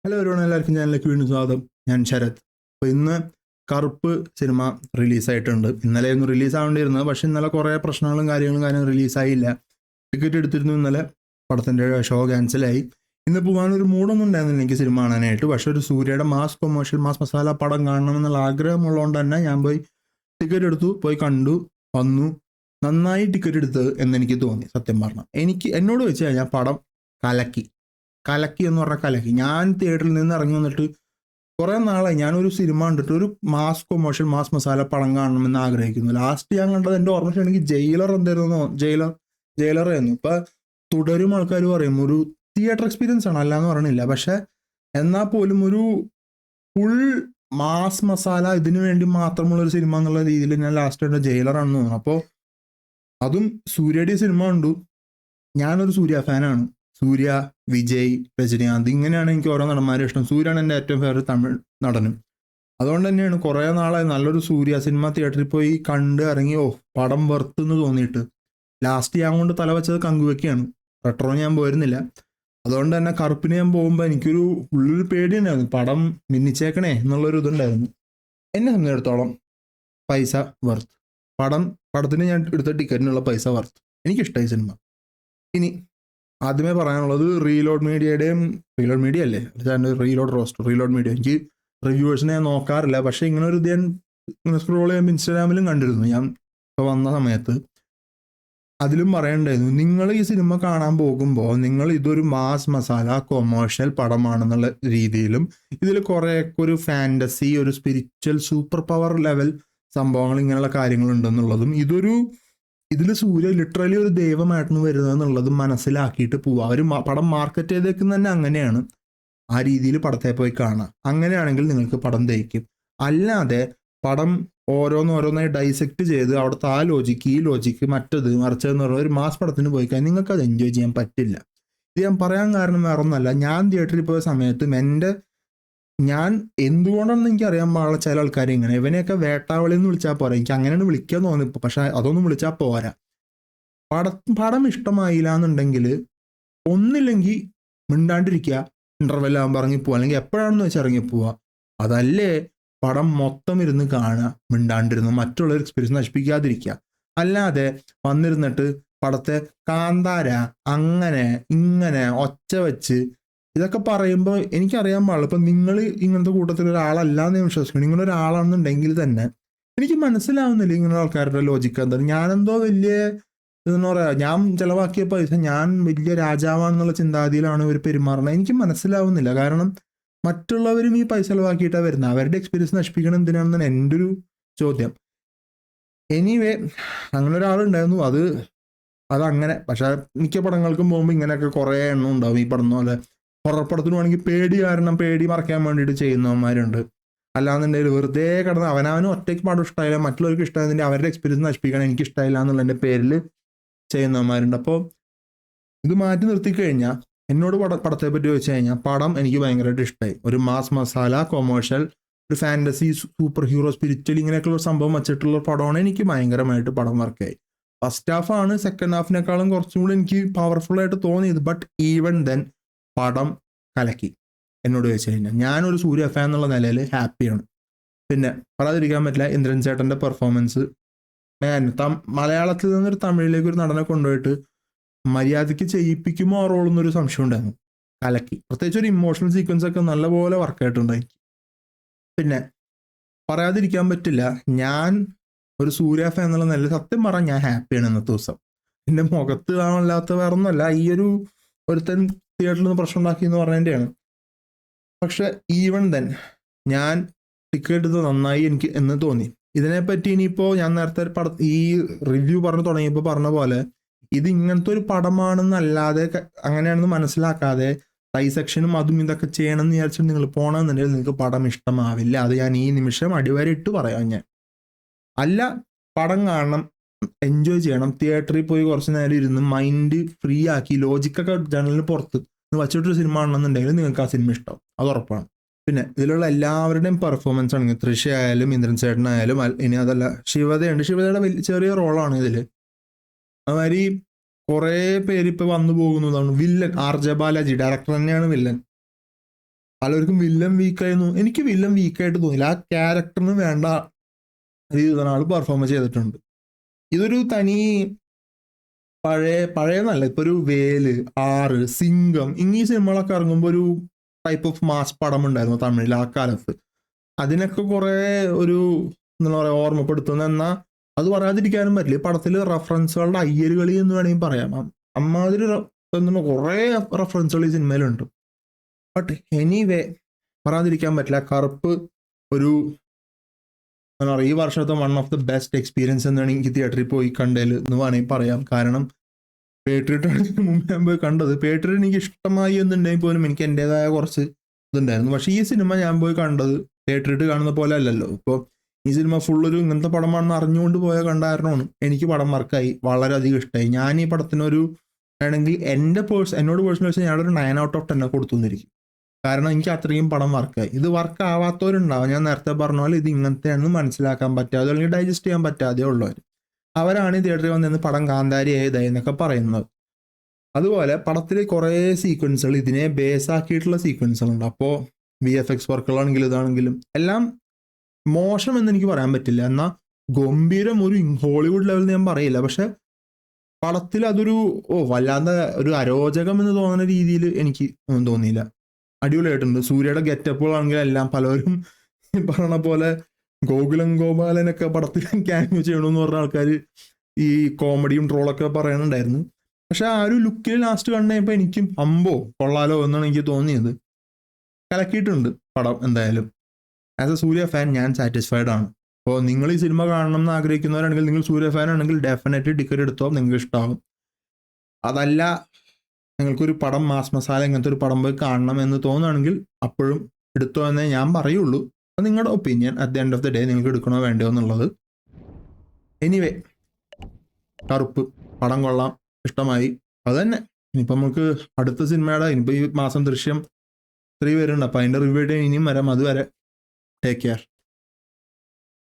Hello everyone, എല്ലാവർക്കും ചാനലിലേക്ക് വീണ്ടും സ്വാഗതം. ഞാൻ ശരത്. അപ്പോൾ ഇന്ന് കറുപ്പ് സിനിമ റിലീസായിട്ടുണ്ട്. ഇന്നലെയൊന്നും റിലീസാവേണ്ടിയിരുന്നത്, പക്ഷെ ഇന്നലെ കുറേ പ്രശ്നങ്ങളും കാര്യങ്ങളും റിലീസായില്ല. ടിക്കറ്റ് എടുത്തിരുന്നു, ഇന്നലെ പടത്തിൻ്റെ ഷോ ക്യാൻസലായി. ഇന്ന് പോകാനൊരു മൂഡൊന്നും ഉണ്ടായിരുന്നില്ല എനിക്ക് സിനിമ കാണാനായിട്ട്. പക്ഷെ ഒരു സൂര്യയുടെ മാസ് കൊമേഴ്ഷ്യൽ മാസ് മസാല പടം കാണണമെന്നുള്ള ആഗ്രഹമുള്ളതുകൊണ്ട് തന്നെ ഞാൻ പോയി ടിക്കറ്റ് എടുത്തു, പോയി കണ്ടു, വന്നു. നന്നായി ടിക്കറ്റ് എടുത്തത് എന്നെനിക്ക് തോന്നി. സത്യം പറഞ്ഞാൽ എന്നോട് വെച്ച് കഴിഞ്ഞാൽ പടം കലക്കി കലക്കി എന്ന് പറഞ്ഞാൽ കലക്കി. ഞാൻ തിയേറ്ററിൽ നിന്ന് ഇറങ്ങി വന്നിട്ട് കുറേ നാളായി ഞാനൊരു സിനിമ കണ്ടിട്ട് ഒരു മാസ് കൊമേഴ്ഷ്യൽ മാസ് മസാല പടം കാണണമെന്ന് ആഗ്രഹിക്കുന്നു. ലാസ്റ്റ് ഞാൻ കണ്ടത് എൻ്റെ ഓർമ്മ എനിക്ക് ജയിലർ എന്തായിരുന്നു, ജയിലറായിരുന്നു. ഇപ്പം തുടരും ആൾക്കാർ പറയും ഒരു തിയേറ്റർ എക്സ്പീരിയൻസ് ആണ്, അല്ലാന്ന് പറയണില്ല. പക്ഷെ എന്നാൽ പോലും ഒരു ഫുൾ മാസ് മസാല ഇതിനു വേണ്ടി മാത്രമുള്ള ഒരു സിനിമ എന്നുള്ള രീതിയിൽ ഞാൻ ലാസ്റ്റ് കണ്ട ജയിലറാണെന്ന് തോന്നുന്നു. അപ്പോൾ അതും സൂര്യയുടെ സിനിമ കണ്ടു. ഞാനൊരു സൂര്യ ഫാനാണ്. സൂര്യ, വിജയ്, രജനീകാന്ത്, ഇങ്ങനെയാണ് എനിക്ക് ഓരോ നടന്മാരും ഇഷ്ടം. സൂര്യാണ് എൻ്റെ ഏറ്റവും ഫേവറേറ്റ് തമിഴ് നടനും. അതുകൊണ്ട് തന്നെയാണ് കുറേ നാളായി നല്ലൊരു സൂര്യ സിനിമ തിയേറ്ററിൽ പോയി കണ്ട് ഇറങ്ങി പടം വെറുത്തെന്ന് തോന്നിയിട്ട് ലാസ്റ്റ് ഞാൻ കൊണ്ട് തല വെച്ചത് കങ്കുവയ്ക്കാണ്. റെട്രോ ഞാൻ പോയിരുന്നില്ല. അതുകൊണ്ട് തന്നെ കറുപ്പിന് ഞാൻ പോകുമ്പോൾ എനിക്കൊരു ഉള്ളൊരു പേടിയുണ്ടായിരുന്നു, പടം മിന്നിച്ചേക്കണേ എന്നുള്ളൊരു ഇതുണ്ടായിരുന്നു. എന്നെ സംബന്ധിച്ചിടത്തോളം പൈസ വർത്ത്. പടത്തിന് ഞാൻ എടുത്ത ടിക്കറ്റിനുള്ള പൈസ വർത്ത്. എനിക്കിഷ്ടമായി സിനിമ. ഇനി ആദ്യമേ പറയാനുള്ളത് റീലോഡ് മീഡിയ അല്ലേ, റീലോഡ് മീഡിയ. എനിക്ക് റിവ്യൂവേഴ്സിനെ ഞാൻ നോക്കാറില്ല, പക്ഷെ ഇങ്ങനെ ഒരു ഇത് ഞാൻ സ്ക്രോൾ ചെയ്യുമ്പോൾ ഇൻസ്റ്റാഗ്രാമിലും കണ്ടിരുന്നു ഞാൻ ഇപ്പോൾ വന്ന സമയത്ത്. അതിലും പറയണ്ടായിരുന്നു, നിങ്ങൾ ഈ സിനിമ കാണാൻ പോകുമ്പോൾ നിങ്ങൾ ഇതൊരു മാസ് മസാല കൊമേഴ്ഷ്യൽ പടമാണെന്നുള്ള രീതിയിലും ഇതിൽ കുറേയൊക്കെ ഒരു ഫാൻറ്റസി, ഒരു സ്പിരിച്വൽ സൂപ്പർ പവർ ലെവൽ സംഭവങ്ങൾ, ഇങ്ങനെയുള്ള കാര്യങ്ങളുണ്ടെന്നുള്ളതും ഇതിൽ സൂര്യ ലിറ്ററലി ഒരു ദൈവമായിട്ടാണ് വരുന്നത് എന്നുള്ളത് മനസ്സിലാക്കിയിട്ട് പോവുക. അവർ പടം മാർക്കറ്റ് ചെയ്തേക്കുന്നത് തന്നെ അങ്ങനെയാണ്. ആ രീതിയിൽ പടത്തെ പോയി കാണാം. അങ്ങനെയാണെങ്കിൽ നിങ്ങൾക്ക് പടം ദഹിക്കും. അല്ലാതെ പടം ഓരോന്നോരോന്നായി ഡൈസെക്ട് ചെയ്ത് അവിടുത്തെ ആ ലോജിക്ക് ഈ ലോജിക്ക് മറ്റത് മറിച്ചതെന്ന് പറഞ്ഞാൽ ഒരു മാസ് പടത്തിന് പോയി കഴിഞ്ഞാൽ നിങ്ങൾക്ക് അത് എൻജോയ് ചെയ്യാൻ പറ്റില്ല. ഇത് ഞാൻ പറയാൻ കാരണം വേറെ ഒന്നല്ല. ഞാൻ തിയേറ്ററിൽ പോയ സമയത്തും ഞാൻ എന്തുകൊണ്ടാണെന്ന് എനിക്ക് അറിയാൻ പാടില്ല. ചില ആൾക്കാർ ഇങ്ങനെ ഇവനെയൊക്കെ വേട്ടാവളി എന്ന് വിളിച്ചാൽ പോരാ, എനിക്ക് അങ്ങനെയാണ് വിളിക്കാൻ തോന്നിപ്പോൾ. പക്ഷെ അതൊന്നും വിളിച്ചാൽ പോരാ. പടം ഇഷ്ടമായില്ല എന്നുണ്ടെങ്കിൽ ഒന്നില്ലെങ്കിൽ മിണ്ടാണ്ടിരിക്കുക, ഇന്റർവെല്ലാകുമ്പോൾ ഇറങ്ങിപ്പോവുക, അല്ലെങ്കിൽ എപ്പോഴാണെന്ന് വെച്ചാൽ ഇറങ്ങിപ്പോവുക. അതല്ലേ പടം മൊത്തം ഇരുന്ന് കാണുക, മിണ്ടാണ്ടിരുന്ന് മറ്റുള്ളവർ എക്സ്പീരിയൻസ് നശിപ്പിക്കാതിരിക്കുക. അല്ലാതെ വന്നിരുന്നിട്ട് പടത്തെ കാന്താര അങ്ങനെ ഇങ്ങനെ ഒച്ച വെച്ച് ഇതൊക്കെ പറയുമ്പോൾ എനിക്കറിയാൻ പാടില്ല. ഇപ്പം നിങ്ങൾ ഇങ്ങനത്തെ കൂട്ടത്തിൽ ഒരാളല്ല എന്ന് ഞാൻ വിശ്വസിക്കുന്നു. നിങ്ങളൊരാളാണെന്നുണ്ടെങ്കിൽ തന്നെ എനിക്ക് മനസ്സിലാവുന്നില്ല ഇങ്ങനെയുള്ള ആൾക്കാരുടെ ലോജിക്ക് എന്താണ്. ഞാനെന്തോ വലിയ ഇതെന്ന് പറയാ, ഞാൻ ചിലവാക്കിയ പൈസ ഞാൻ വലിയ രാജാവാണെന്നുള്ള ചിന്താഗതിയിലാണ് ഇവർ പെരുമാറുന്നത്. എനിക്ക് മനസ്സിലാവുന്നില്ല. കാരണം മറ്റുള്ളവരും ഈ പൈസ ചിലവാക്കിയിട്ടാണ് വരുന്നത്. അവരുടെ എക്സ്പീരിയൻസ് നശിപ്പിക്കണം എന്തിനാണെന്നാണ് എൻ്റെ ഒരു ചോദ്യം. എനിവേ, അങ്ങനെ ഒരാളുണ്ടായിരുന്നു. അതങ്ങനെ. പക്ഷെ മിക്ക പടങ്ങൾക്കും പോകുമ്പോൾ ഇങ്ങനെയൊക്കെ കുറേ എണ്ണം ഉണ്ടാവും. ഈ പടം പോലെ ഹൊറർ പടത്തിന് വേണമെങ്കിൽ പേടി മറയ്ക്കാൻ വേണ്ടിയിട്ട് ചെയ്യുന്നവന്മാരുണ്ട്. അല്ലാന്നുണ്ടെങ്കിൽ വെറുതെ കിടന്ന് അവനവനും ഒറ്റയ്ക്ക് പടം ഇഷ്ടമായില്ല, മറ്റുള്ളവർക്ക് ഇഷ്ടമായതിൻ്റെ അവരുടെ എക്സ്പീരിയൻസ് നശിപ്പിക്കണം എനിക്ക് ഇഷ്ടമായില്ല എന്നുള്ളതിൻ്റെ പേരിൽ ചെയ്യുന്നവന്മാരുണ്ട്. അപ്പോൾ ഇത് മാറ്റി നിർത്തിക്കഴിഞ്ഞാൽ എന്നോട് പടത്തെ പറ്റി ചോദിച്ചു കഴിഞ്ഞാൽ പടം എനിക്ക് ഭയങ്കരമായിട്ട് ഇഷ്ടമായി. ഒരു മാസ് മസാല കൊമേഴ്ഷ്യൽ, ഒരു ഫാൻറ്റസി, സൂപ്പർ ഹീറോ, സ്പിരിച്വൽ, ഇങ്ങനെയൊക്കെയുള്ള സംഭവം വെച്ചിട്ടുള്ള പടമാണ്. എനിക്ക് ഭയങ്കരമായിട്ട് പടം വർക്കായി. ഫസ്റ്റ് ഹാഫാണ് സെക്കൻഡ് ഹാഫിനേക്കാളും കുറച്ചും കൂടി എനിക്ക് പവർഫുൾ ആയിട്ട് തോന്നിയത്. ബട്ട് ഈവൻ ദെൻ പടം കലക്കി. എന്നോട് ചോദിച്ചു കഴിഞ്ഞാൽ ഞാനൊരു സൂര്യ ഫാൻ എന്നുള്ള നിലയിൽ ഹാപ്പിയാണ്. പിന്നെ പറയാതിരിക്കാൻ പറ്റില്ല, ഇന്ദ്രൻ ചേട്ടൻ്റെ പെർഫോമൻസ്. മലയാളത്തിൽ നിന്നൊരു തമിഴിലേക്ക് ഒരു നടനെ കൊണ്ടുപോയിട്ട് മര്യാദയ്ക്ക് ചെയ്യിപ്പിക്കുമോ ആ റോൾ എന്നൊരു സംശയം ഉണ്ടായിരുന്നു. കലക്കി. പ്രത്യേകിച്ച് ഒരു ഇമോഷണൽ സീക്വൻസ് ഒക്കെ നല്ലപോലെ വർക്കായിട്ടുണ്ടായി. പിന്നെ പറയാതിരിക്കാൻ പറ്റില്ല, ഞാൻ ഒരു സൂര്യ ഫാൻ എന്നുള്ള നിലയിൽ സത്യം പറഞ്ഞാൽ ഞാൻ ഹാപ്പിയാണ് ഇന്നത്തെ ദിവസം. എൻ്റെ മുഖത്ത് കാണാനില്ലാത്ത വേറെ ഒന്നുമല്ല, ഈ ഒരുത്തൻ തിയേറ്ററിൽ നിന്ന് പ്രശ്നം ഉണ്ടാക്കി എന്ന് പറഞ്ഞതിൻ്റെയാണ്. പക്ഷെ ഈവൻ ദെൻ ഞാൻ ടിക്കറ്റ് എടുത്ത് നന്നായി എനിക്ക് എന്ന് തോന്നി. ഇതിനെപ്പറ്റി ഇനിയിപ്പോൾ ഞാൻ നേരത്തെ ഈ റിവ്യൂ പറഞ്ഞു തുടങ്ങിയപ്പോൾ പറഞ്ഞ പോലെ ഇത് ഇങ്ങനത്തെ ഒരു പടമാണെന്നല്ലാതെ അങ്ങനെയാണെന്ന് മനസ്സിലാക്കാതെ ഡൈസെക്ഷനും അതും ഇതൊക്കെ ചെയ്യണമെന്ന് വിചാരിച്ചിട്ട് നിങ്ങൾ പോകണമെന്നുണ്ടെങ്കിൽ നിങ്ങൾക്ക് പടം ഇഷ്ടമാവില്ല. അത് ഞാൻ ഈ നിമിഷം അടിവരയിട്ട് പറയാം. ഞാൻ അല്ല, പടം കാണണം, എൻജോയ് ചെയ്യണം, തിയേറ്ററിൽ പോയി കുറച്ച് നേരം ഇരുന്ന് മൈൻഡ് ഫ്രീ ആക്കി ലോജിക്കൊക്കെ ജനലിന് പുറത്ത് വച്ചിട്ടൊരു സിനിമ ആണെന്നുണ്ടെങ്കിൽ നിങ്ങൾക്ക് ആ സിനിമ ഇഷ്ടം, അത് ഉറപ്പാണ്. പിന്നെ ഇതിലുള്ള എല്ലാവരുടെയും പെർഫോമൻസ് ആണെങ്കിൽ തൃഷ ആയാലും ഇന്ദ്രൻ ചേട്ടനായാലും, ഇനി അതല്ല ശിവതയുണ്ട്, ശിവതയുടെ ചെറിയ റോളാണ് ഇതിൽ. അതുമാതിരി കുറേ പേര് ഇപ്പോൾ വന്നു പോകുന്നതാണ്. Villain R J Balaji, director തന്നെയാണ് വില്ലൻ. പലർക്കും വില്ലൻ വീക്കായിരുന്നു. എനിക്ക് വില്ലൻ വീക്കായിട്ട് തോന്നിയില്ല. ആ ക്യാരക്ടറിന് വേണ്ട രീതിയിൽ ആൾ പെർഫോം ചെയ്തിട്ടുണ്ട്. ഇതൊരു തനി പഴയന്നല്ല, ഇപ്പൊ ഒരു വേല്, ആറ്, സിംഗം ഇങ്ങീ സിനിമകളൊക്കെ ഇറങ്ങുമ്പോൾ ഒരു ടൈപ്പ് ഓഫ് മാസ് പടം ഉണ്ടായിരുന്നു തമിഴിൽ ആ കാലത്ത്. അതിനൊക്കെ കുറെ ഒരു എന്താ പറയാ ഓർമ്മപ്പെടുത്തുന്ന, എന്നാൽ അത് പറയാതിരിക്കാനും പറ്റില്ല. ഈ പടത്തിൽ റെഫറൻസുകളുടെ അയ്യരുകളി എന്ന് വേണമെങ്കിൽ പറയാം. അമ്മാതിരി കുറെ റെഫറൻസുകൾ ഈ സിനിമയിലുണ്ട്. ബട്ട് എനിവേ പറയാതിരിക്കാൻ പറ്റില്ല, കറുപ്പ് ഒരു എന്താ പറയുക ഈ വർഷത്തെ one of the best experience എന്നാണ് എനിക്ക് തിയേറ്ററിൽ പോയി കണ്ടതിൽ എന്ന് വേണമെങ്കിൽ പറയാം. കാരണം പേട്രിയറ്റാണ് ഇതിന് മുമ്പ് ഞാൻ പോയി കണ്ടത്. പേട്രിയറ്റ് എനിക്ക് ഇഷ്ടമായി എന്നുണ്ടെങ്കിൽ പോലും എനിക്ക് എൻ്റെതായ കുറച്ച് ഇതുണ്ടായിരുന്നു. പക്ഷേ ഈ സിനിമ ഞാൻ പോയി കണ്ടത് പേട്രിയറ്റ് കാണുന്ന പോലെ അല്ലല്ലോ. ഇപ്പോൾ ഈ സിനിമ ഫുള്ളൊരു ഇങ്ങനത്തെ പടമാണെന്ന് അറിഞ്ഞുകൊണ്ട് പോയ കണ്ടാരണമാണ് എനിക്ക് പടം വർക്കായി, വളരെയധികം ഇഷ്ടമായി. ഞാൻ ഈ പടത്തിനൊരു ആണെങ്കിൽ എന്നോട് പേഴ്സണൽ വെച്ചാൽ ഞാനൊരു 9 out of 10 കൊടുത്തു എന്നിരിക്കും. കാരണം എനിക്ക് അത്രയും പടം വർക്കായി. ഇത് വർക്ക് ആവാത്തവരുണ്ടാവും. ഞാൻ നേരത്തെ പറഞ്ഞ പോലെ ഇത് ഇങ്ങനത്തെയാണെന്ന് മനസ്സിലാക്കാൻ പറ്റാതെ അല്ലെങ്കിൽ ഡൈജസ്റ്റ് ചെയ്യാൻ പറ്റാതെ ഉള്ളവർ, അവരാണ് ഈ തിയേറ്ററിൽ വന്നിരുന്ന് പടം കാന്താരിയായതായി എന്നൊക്കെ പറയുന്നത്. അതുപോലെ പടത്തിൽ കുറേ സീക്വൻസുകൾ ഇതിനെ ബേസ് ആക്കിയിട്ടുള്ള സീക്വൻസുകളുണ്ട്. അപ്പോൾ VFX വർക്കുകളാണെങ്കിലും ഇതാണെങ്കിലും എല്ലാം മോശം എന്ന് എനിക്ക് പറയാൻ പറ്റില്ല. എന്നാൽ ഗംഭീരം ഒരു ഹോളിവുഡ് ലെവലിൽ ഞാൻ പറയില്ല. പക്ഷെ പടത്തിൽ അതൊരു വല്ലാതെ ഒരു അരോചകം എന്ന് തോന്നുന്ന രീതിയിൽ എനിക്ക് ഒന്നും തോന്നിയില്ല. അടിപൊളിയായിട്ടുണ്ട്. സൂര്യയുടെ ഗെറ്റപ്പുകളാണെങ്കിലും എല്ലാം പലരും പറഞ്ഞ പോലെ ഗോകുലം ഗോപാലനൊക്കെ പടത്തിൽ ക്യാമിയോ ചെയ്യണമെന്ന് പറഞ്ഞ ആൾക്കാർ ഈ കോമഡിയും ട്രോളൊക്കെ പറയുന്നുണ്ടായിരുന്നു. പക്ഷെ ആ ഒരു ലുക്കിൽ ലാസ്റ്റ് കണ്ടപ്പോൾ എനിക്കും അമ്പോ കൊള്ളാലോ എന്നാണ് എനിക്ക് തോന്നിയത്. കലക്കിയിട്ടുണ്ട് പടം എന്തായാലും. ആസ് എ സൂര്യ ഫാൻ ഞാൻ സാറ്റിസ്ഫൈഡ് ആണ്. അപ്പോൾ നിങ്ങൾ ഈ സിനിമ കാണണം എന്ന് ആഗ്രഹിക്കുന്നവരാണെങ്കിൽ, നിങ്ങൾ സൂര്യ ഫാൻ ആണെങ്കിൽ ഡെഫിനറ്റ്ലി ടിക്കറ്റ് എടുത്തോ, നിങ്ങൾക്ക് ഇഷ്ടമാകും. അതല്ല നിങ്ങൾക്കൊരു പടം മാസ് മസാല ഇങ്ങനത്തെ ഒരു പടം പോയി കാണണം എന്ന് തോന്നുകയാണെങ്കിൽ അപ്പോഴും എടുത്തോ എന്നേ ഞാൻ പറയുള്ളൂ. അപ്പം നിങ്ങളുടെ opinion at the end of the day നിങ്ങൾക്ക് എടുക്കണോ വേണ്ടയോ എന്നുള്ളത്. എനിവേ കറുപ്പ് പടം കൊള്ളാം, ഇഷ്ടമായി. അത് തന്നെ. ഇനിയിപ്പോൾ നമുക്ക് അടുത്ത സിനിമയുടെ ഇനിയിപ്പോൾ ഈ മാസം ദൃശ്യം 3 വരുന്നുണ്ട്. അപ്പോൾ അതിൻ്റെ റിവ്യൂ ഇനിയും വരാം. അതുവരെ ടേക്ക് കെയർ.